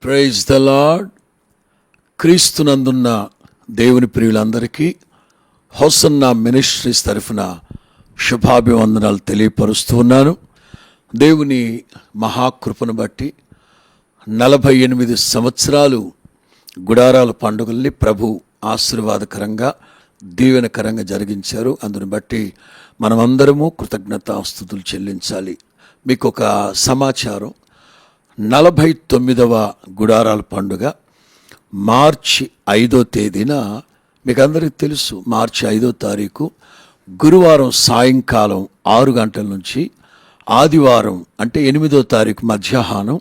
Praise the lord. క్రీస్తునందున్న దేవుని ప్రియులందరికీ hosanna ministries తరఫున శుభాభివందనాలు తెలియపరుస్తూ ఉన్నాను. దేవుని మహాకృపను బట్టి 48 సంవత్సరాలు గుడారాల పండుగల్ని ప్రభు ఆశీర్వాదకరంగా దీవెనకరంగా జరిగించారు. అందుని బట్టి మనమందరము కృతజ్ఞతాస్తుతులు చెల్లించాలి. మీకు ఒక సమాచారం, 49వ గుడారాల పండుగ మార్చి 5వ తేదీన, మీకు అందరికీ తెలుసు, మార్చి 5వ తారీఖు గురువారం సాయంకాలం 6 గంటల నుంచి ఆదివారం అంటే 8వ తారీఖు మధ్యాహ్నం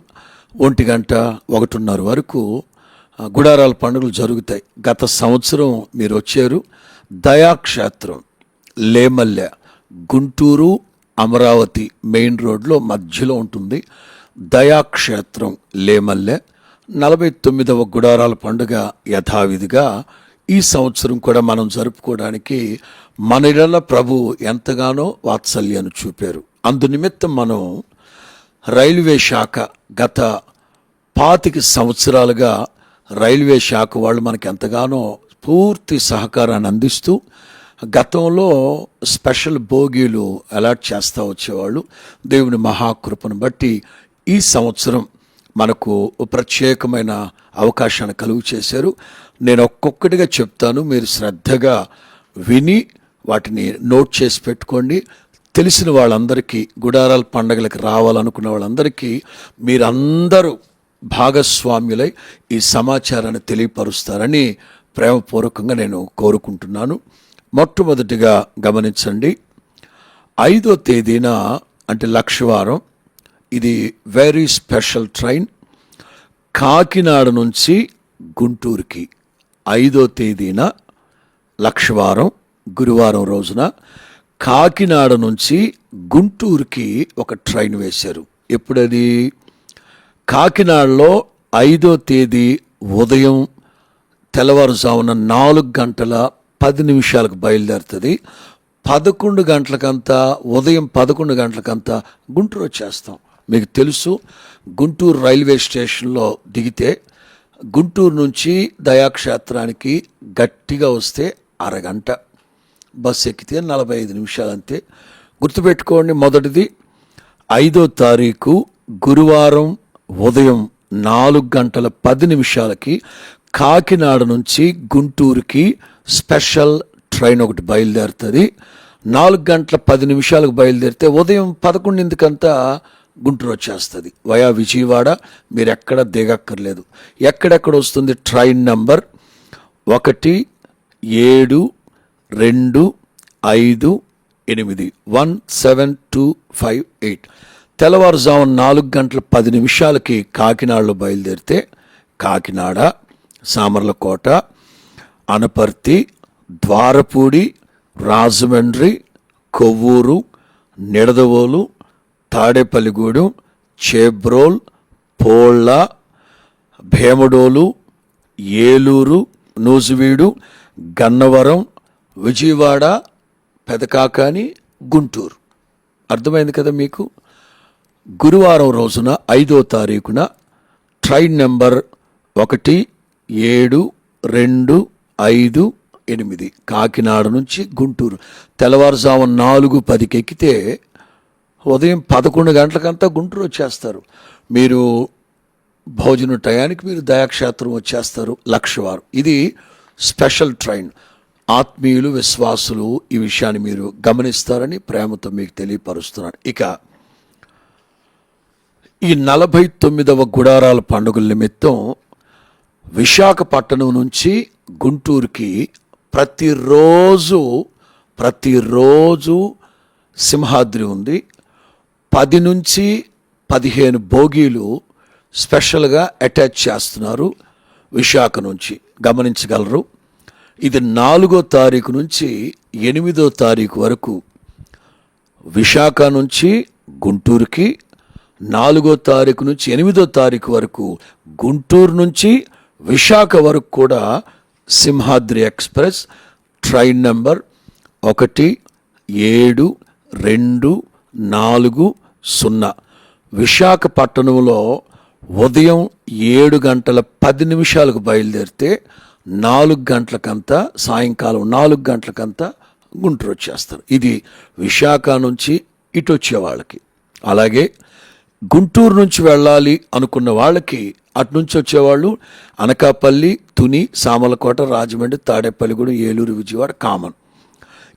1 గంట 1:30 వరకు గుడారాల పండుగలు జరుగుతాయి. గత సంవత్సరం మీరు వచ్చారు. దయాక్షేత్రం లేమల్లె, గుంటూరు అమరావతి మెయిన్ రోడ్లో మధ్యలో ఉంటుంది. దయాక్షేత్రం లేమల్లె 49వ గుడారాల పండుగ యథావిధిగా ఈ సంవత్సరం కూడా మనం జరుపుకోవడానికి మన ఇళ్ళ ప్రభు ఎంతగానో వాత్సల్యాన్ని చూపారు. అందునిమిత్తం మనం రైల్వే శాఖ గత 25 సంవత్సరాలుగా రైల్వే శాఖ వాళ్ళు మనకి ఎంతగానో పూర్తి సహకారాన్ని అందిస్తూ గతంలో స్పెషల్ బోగీలు అలాట్ చేస్తూ వచ్చేవాళ్ళు. దేవుని మహాకృపను బట్టి ఈ సంవత్సరం మనకు ప్రత్యేకమైన అవకాశాన్ని కలుగు చేశారు. నేను ఒక్కొక్కటిగా చెప్తాను, మీరు శ్రద్ధగా విని వాటిని నోట్ చేసి పెట్టుకోండి. తెలిసిన వాళ్ళందరికీ, గుడారాల పండగలకు రావాలనుకున్న వాళ్ళందరికీ మీరందరూ భాగస్వామ్యులై ఈ సమాచారాన్ని తెలియపరుస్తారని ప్రేమపూర్వకంగా నేను కోరుకుంటున్నాను. మొట్టమొదటిగా గమనించండి, 5వ తేదీన అంటే లక్షవారం, ఇది వెరీ స్పెషల్ ట్రైన్ కాకినాడ నుంచి గుంటూరుకి. 5వ తేదీన లక్షవారం గురువారం రోజున కాకినాడ నుంచి గుంటూరుకి ఒక ట్రైన్ వేశారు. ఎప్పుడది? కాకినాడలో 5వ తేదీ ఉదయం తెల్లవారుజామున 4 గంటల 10 నిమిషాలకు బయలుదేరుతుంది. 11 గంటలకంతా, ఉదయం 11 గంటలకంతా గుంటూరు వచ్చేస్తాం. మీకు తెలుసు, గుంటూరు రైల్వే స్టేషన్లో దిగితే గుంటూరు నుంచి దయాక్షేత్రానికి గట్టిగా వస్తే అరగంట, బస్సు ఎక్కితే 45 నిమిషాలు అంతే. గుర్తుపెట్టుకోండి, మొదటిది 5వ తారీఖు గురువారం ఉదయం 4 గంటల 10 నిమిషాలకి కాకినాడ నుంచి గుంటూరుకి స్పెషల్ ట్రైన్ ఒకటి బయలుదేరుతుంది. 4 గంటల 10 నిమిషాలకు బయలుదేరితే ఉదయం 11 గుంటూరు వచ్చేస్తుంది. వయా విజయవాడ. మీరు ఎక్కడ దిగక్కర్లేదు. ఎక్కడెక్కడ వస్తుంది? Train number 17258 17258. తెల్లవారుజామున 4 గంటల 10 నిమిషాలకి కాకినాడలో బయలుదేరితే కాకినాడ, సామర్లకోట, అనపర్తి, ద్వారపూడి, రాజమండ్రి, కొవ్వూరు, నిడదవోలు, తాడేపల్లిగూడెం, చేబ్రోల్, పోళ్ళ, భీమడోలు, ఏలూరు, నూజివీడు, గన్నవరం, విజయవాడ, పెదకాకాని, గుంటూరు. అర్థమైంది కదా మీకు? గురువారం రోజున 5వ తారీఖున ట్రైన్ నెంబర్ 17258 కాకినాడ నుంచి గుంటూరు తెల్లవారుజామున 4:10 ఎక్కితే ఉదయం 11 గంటలకంతా గుంటూరు వచ్చేస్తారు. మీరు భోజన టయానికి మీరు దయాక్షేత్రం వచ్చేస్తారు. లక్షవారం ఇది స్పెషల్ ట్రైన్. ఆత్మీయులు, విశ్వాసులు ఈ విషయాన్ని మీరు గమనిస్తారని ప్రేమతో మీకు తెలియపరుస్తున్నాను. ఇక ఈ 49వ గుడారాల పండుగల నిమిత్తం విశాఖపట్నం నుంచి గుంటూరుకి ప్రతిరోజు సింహాద్రి ఉంది. 10 నుంచి 15 బోగీలు స్పెషల్గా అటాచ్ చేస్తున్నారు విశాఖ నుంచి. గమనించగలరు. ఇది 4వ తారీఖు నుంచి 8వ తారీఖు వరకు విశాఖ నుంచి గుంటూరుకి, 4వ తారీఖు నుంచి 8వ తారీఖు వరకు గుంటూరు నుంచి విశాఖ వరకు కూడా సింహాద్రి ఎక్స్ప్రెస్ ట్రైన్ నెంబర్ 17240 విశాఖపట్నంలో ఉదయం 7:10 బయలుదేరితే 4 గంటలకంతా, సాయంకాలం 4 గంటలకంతా గుంటూరు వచ్చేస్తారు. ఇది విశాఖ నుంచి ఇటు వచ్చే వాళ్ళకి. అలాగే గుంటూరు నుంచి వెళ్ళాలి అనుకున్న వాళ్ళకి అటు నుంచి వచ్చేవాళ్ళు అనకాపల్లి, తుని, సామలకోట, రాజమండ్రి, తాడేపల్లిగూడెం, ఏలూరు, విజయవాడ కామన్.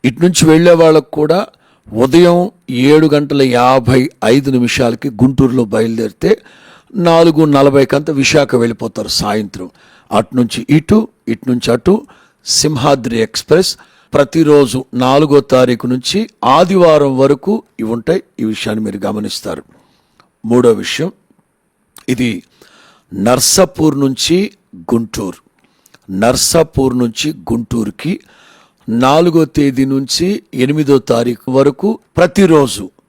ఇటు నుంచి వెళ్ళే వాళ్ళకు కూడా ఉదయం 7:55 గుంటూరులో బయలుదేరితే 4:40 విశాఖ వెళ్ళిపోతారు సాయంత్రం. అటు నుంచి ఇటు నుంచి అటు సింహాద్రి ఎక్స్ప్రెస్ ప్రతిరోజు 4వ తారీఖు నుంచి ఆదివారం వరకు ఇవి ఉంటాయి. ఈ విషయాన్ని మీరు గమనిస్తారు. మూడో విషయం, ఇది నర్సాపూర్ నుంచి గుంటూరు. నర్సాపూర్ నుంచి గుంటూరుకి 4వ తేదీ నుంచి 8వ తారీఖు వరకు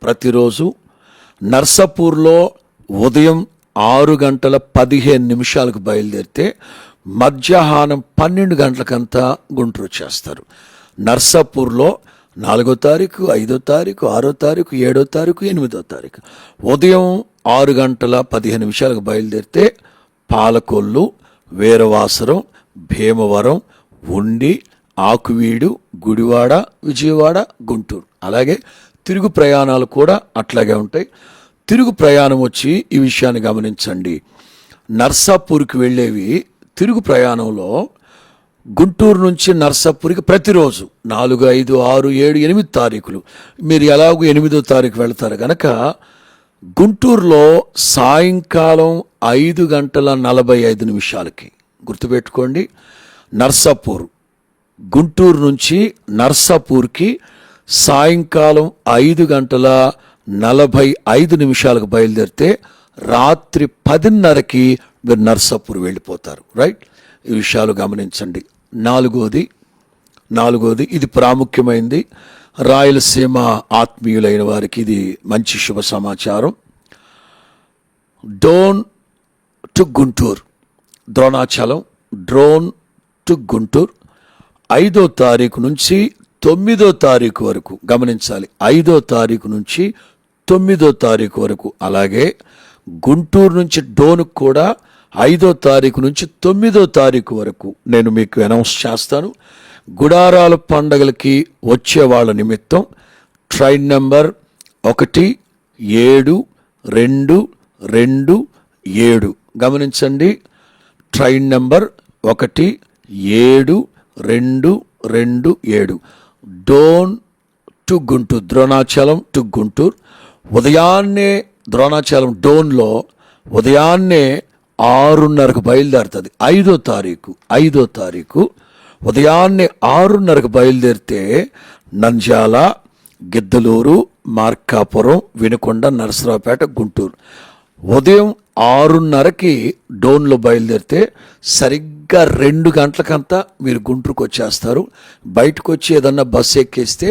ప్రతిరోజు నర్సాపూర్లో ఉదయం 6:15 బయలుదేరితే మధ్యాహ్నం 12 గంటలకంతా గుంటూరు వచ్చేస్తారు. నర్సాపూర్లో 4వ తారీఖు, 5వ తారీఖు, 6వ తారీఖు, 7వ తారీఖు, 8వ తారీఖు ఉదయం 6:15 బయలుదేరితే పాలకొల్లు, వీరవాసరం, భీమవరం, ఉండి, ఆకువీడు, గుడివాడ, విజయవాడ, గుంటూరు. అలాగే తిరుగు ప్రయాణాలు కూడా అట్లాగే ఉంటాయి. తిరుగు ప్రయాణం వచ్చి ఈ విషయాన్ని గమనించండి. నర్సాపూర్కి వెళ్ళేవి తిరుగు ప్రయాణంలో గుంటూరు నుంచి నర్సాపూర్కి ప్రతిరోజు 4, 5, 6, 7, 8 తారీఖులు మీరు ఎలాగో 8వ తారీఖు వెళ్తారు కనుక గుంటూరులో సాయంకాలం 5:45 గుర్తుపెట్టుకోండి. నర్సాపూర్, గుంటూరు నుంచి నర్సాపూర్కి సాయంకాలం 5:45 బయలుదేరితే రాత్రి 10:30 మీరు నర్సాపూర్ వెళ్ళిపోతారు. రైట్, ఈ విషయాలు గమనించండి. నాలుగోది ఇది ప్రాముఖ్యమైనది. రాయలసీమ ఆత్మీయులైన వారికి ఇది మంచి శుభ సమాచారం. డోన్ టు గుంటూరు, ద్రోణాచలం డ్రోన్ టు గుంటూరు 5వ తారీఖు నుంచి 9వ తారీఖు వరకు గమనించాలి. 5వ తారీఖు నుంచి 9వ తారీఖు వరకు. అలాగే గుంటూరు నుంచి డోన్కు కూడా 5వ తారీఖు నుంచి 9వ తారీఖు వరకు నేను మీకు అనౌన్స్ చేస్తాను. గుడారాల పండగలకి వచ్చే వాళ్ళ నిమిత్తం ట్రైన్ నెంబర్ 172227 గమనించండి. Train number 172227 Dhone to Guntur, Dronachalam to Guntur. ఉదయాన్నే ద్రోణాచలం డోన్లో ఉదయాన్నే 6:30 బయలుదేరుతుంది. 5వ తారీఖు ఉదయాన్నే 6:30 బయలుదేరితే నంద్యాల, గిద్దలూరు, మార్కాపురం, వినుకొండ, నరసరావుపేట, గుంటూరు ఉదయం 6:30 డోన్లో బయలుదేరితే సరిగ్గా 2 గంటలకంతా మీరు గుంటూరుకు వచ్చేస్తారు. బయటకు వచ్చి ఏదన్నా బస్సు ఎక్కేస్తే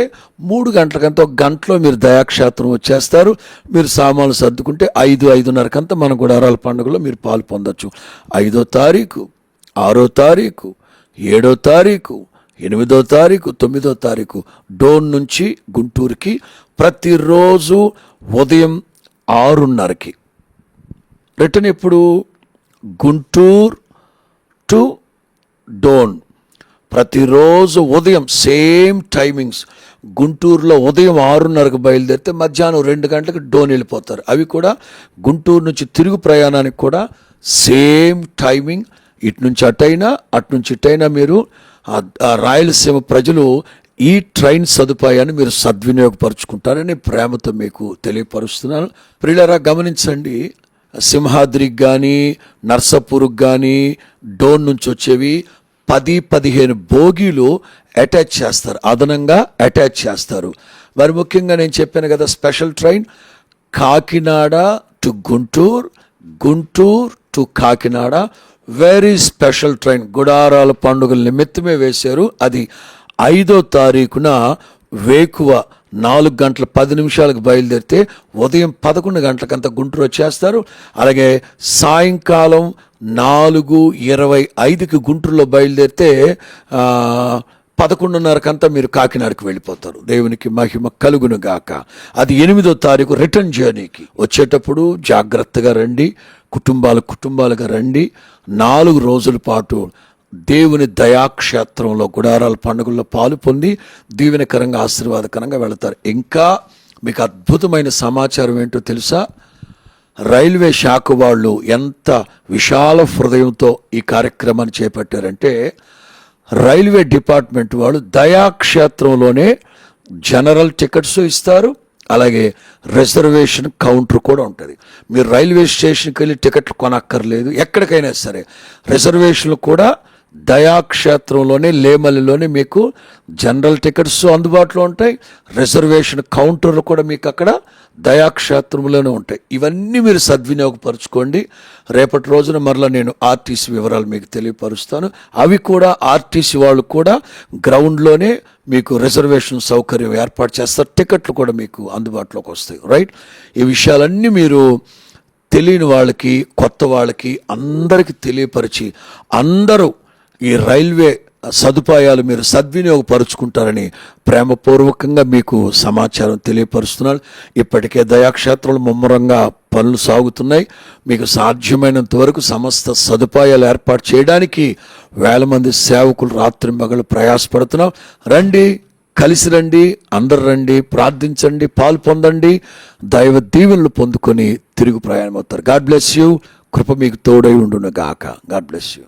3 గంటలకంతా, 1 గంటలో మీరు దయాక్షేత్రం వచ్చేస్తారు. మీరు సామాన్లు సర్దుకుంటే 5:30 మన గుడారాల పండుగలో మీరు పాలు పొందొచ్చు. 5వ తారీఖు, 6వ తారీఖు, 7వ తారీఖు, 8వ తారీఖు, 9వ తారీఖు డోన్ నుంచి గుంటూరుకి ప్రతిరోజు ఉదయం 6:30. రిటర్న్ ఎప్పుడు? గుంటూరు టు డోన్ ప్రతిరోజు ఉదయం సేమ్ టైమింగ్స్. గుంటూరులో ఉదయం 6:30 బయలుదేరితే మధ్యాహ్నం 2 గంటలకు డోన్ వెళ్ళిపోతారు. అవి కూడా గుంటూరు నుంచి తిరుగు ప్రయాణానికి కూడా సేమ్ టైమింగ్. ఇటు నుంచి అటైనా అటు నుంచి ఇటైనా మీరు రాయలసీమ ప్రజలు ఈ ట్రైన్ సదుపాయాన్ని మీరు సద్వినియోగపరుచుకుంటారని ప్రేమతో మీకు తెలియపరుస్తున్నాను. ప్రియులారా గమనించండి, సింహాద్రికి కానీ నర్సాపూర్కి కానీ డోన్ నుంచి వచ్చేవి 10-15 బోగీలు అటాచ్ చేస్తారు, అదనంగా అటాచ్ చేస్తారు. మరి ముఖ్యంగా నేను చెప్పాను కదా, special train Kakinada to Guntur, Guntur to Kakinada, very special train. గుడారాల పండుగల నిమిత్తమే వేశారు. అది 5వ తారీఖున వేకువ 4:10 బయలుదేరితే ఉదయం 11 గంటలకంతా గుంటూరు వచ్చేస్తారు. అలాగే సాయంకాలం 4:25 గుంటూరులో బయలుదేరితే 11:30 మీరు కాకినాడకి వెళ్ళిపోతారు. దేవునికి మహిమ కలుగును గాక. అది 8వ తారీఖు రిటర్న్ జర్నీకి. వచ్చేటప్పుడు జాగ్రత్తగా రండి, కుటుంబాలుగా రండి. 4 రోజుల పాటు దేవుని దయాక్షేత్రంలో గుడారాల పండుగల్లో పాలు పొంది దీవెనకరంగా ఆశీర్వాదకరంగా వెళతారు. ఇంకా మీకు అద్భుతమైన సమాచారం ఏంటో తెలుసా? రైల్వే శాఖ వాళ్ళు ఎంత విశాల హృదయంతో ఈ కార్యక్రమాన్ని చేపట్టారంటే, రైల్వే డిపార్ట్మెంట్ వాళ్ళు దయాక్షేత్రంలోనే జనరల్ టికెట్స్ ఇస్తారు, అలాగే రిజర్వేషన్ కౌంటర్ కూడా ఉంటుంది. మీరు రైల్వే స్టేషన్కి వెళ్ళి టికెట్లు కొనక్కర్లేదు. ఎక్కడికైనా సరే రిజర్వేషన్లు కూడా దయాక్షేత్రంలోనే, లేమల్లిలోనే మీకు జనరల్ టికెట్స్ అందుబాటులో ఉంటాయి. రిజర్వేషన్ కౌంటర్లు కూడా మీకు అక్కడ దయాక్షేత్రంలోనే ఉంటాయి. ఇవన్నీ మీరు సద్వినియోగపరచుకోండి. రేపటి రోజున మరలా నేను ఆర్టీసీ వివరాలు మీకు తెలియపరుస్తాను. అవి కూడా ఆర్టీసీ వాళ్ళు కూడా గ్రౌండ్లోనే మీకు రిజర్వేషన్ సౌకర్యం ఏర్పాటు చేస్తారు. టికెట్లు కూడా మీకు అందుబాటులోకి వస్తాయి. రైట్, ఈ విషయాలన్నీ మీరు తెలియని వాళ్ళకి, కొత్త వాళ్ళకి అందరికీ తెలియపరిచి అందరూ ఈ రైల్వే సదుపాయాలు మీరు సద్వినియోగపరుచుకుంటారని ప్రేమపూర్వకంగా మీకు సమాచారం తెలియపరుస్తున్నాను. ఇప్పటికే దయాక్షేత్రాలు ముమ్మరంగా పనులు సాగుతున్నాయి. మీకు సాధ్యమైనంత వరకు సమస్త సదుపాయాలు ఏర్పాటు చేయడానికి 1000 మంది సేవకులు రాత్రింబగళ్ళు ప్రయాసపడుతున్నాం. రండి, కలిసి రండి, అందరు రండి, ప్రార్థించండి, పాలు పొందండి, దైవ దీవెనలు పొందుకొని తిరుగు ప్రయాణం అవుతారు. God bless you. కృప మీకు తోడై ఉండును గాక. God bless you.